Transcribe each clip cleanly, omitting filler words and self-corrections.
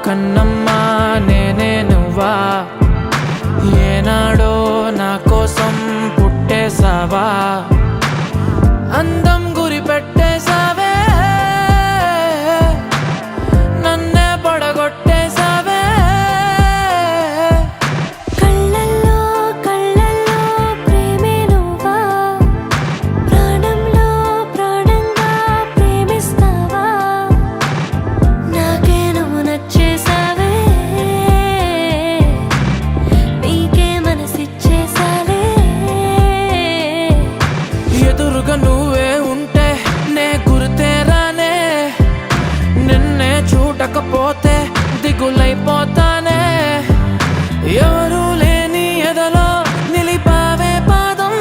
కన్నమ్మా నేనే నువ్వా, ఏనాడో నా కోసం పుట్టేసావా, అందం గురి పెట్టేసావే, నన్నే పడగొట్టేసావే. కళ్ళల్లో కళ్ళల్లో ప్రేమే నువ్వా, ప్రాణంలో ప్రాణంగా ప్రేమిస్తావా, నాకే నువ్వు నచ్చేసావే, నీకే మనసిచ్చేసాలే. ఎదురుగా నువ్వే ఉంటే నే గుర్తేరానే, నిన్నే చూడకపోతే దిగులైపోతానే. ఎవరు లేని ఎదలో నిలిపావే పాదం,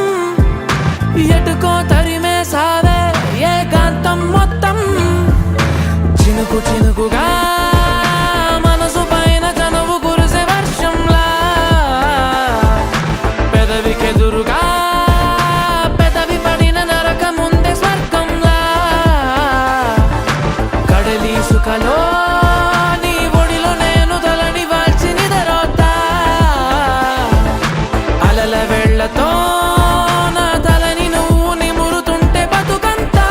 ఎటుకో తరిమేసావే ఏకాంతం మొత్తం. చినుకు చినుకుగా మనసు పైన చనువు కురిసే వర్షంలా, పెదవికెదురుగా పెదవి పడిన నరక ముందే స్వర్గంలా. కడలి సుఖలో నీ ఒడిలో నేను తలని వాల్చి నిదరోతా, అలల వేళ్లతో నా తలని నువ్వు నిమురుతుంటే బతుకంతా.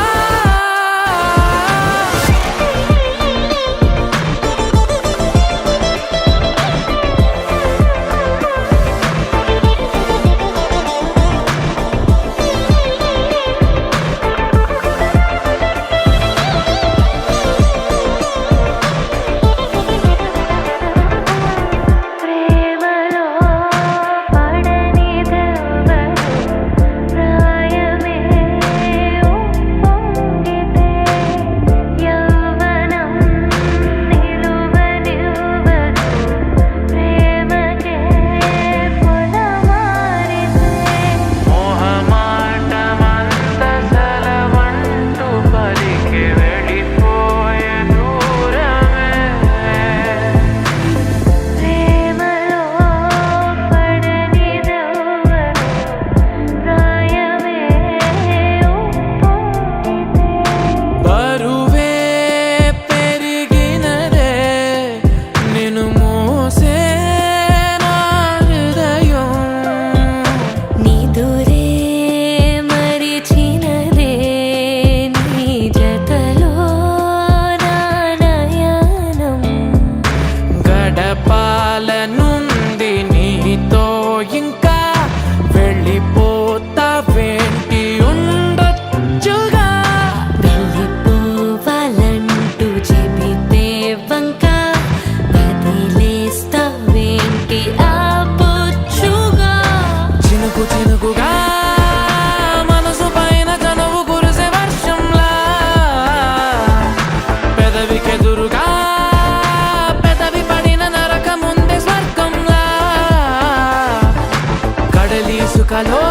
ప్రేమలో పడనిదెవ్వరు, ప్రాయమే ఉప్పొంగితే, యవ్వనం నిలువనివ్వదు, ప్రేమకే పొలమారితే. మోహమాటమంత సెలవంటూ పలికి వెళ్ళిపోయే దూరమే. ప్రేమలో పడనిదెవ్వరు, ప్రాయమే ఉప్పొంగితే. బరువే పెరిగినదే నిన్ను మోసే నా హృదయం, నిదురే మరిచినదే నీ జతలో నా నయనం. గడపాలనుంది నీతో ఇంకా, వెళ్ళిపోతావేంటి ఉండొచ్చుగా. వెళ్ళిపోవాలంటూ చెబితే వంక, వదిలేస్తావేంటి ఆపొచ్చుగా. చినుకు చినుకుగా మనసు పైన చనువు కురిసే వర్షంలా, పెదవికెదురుగా పెదవి పడిన నరక ముందే స్వర్గంలా. కడలి సుఖలో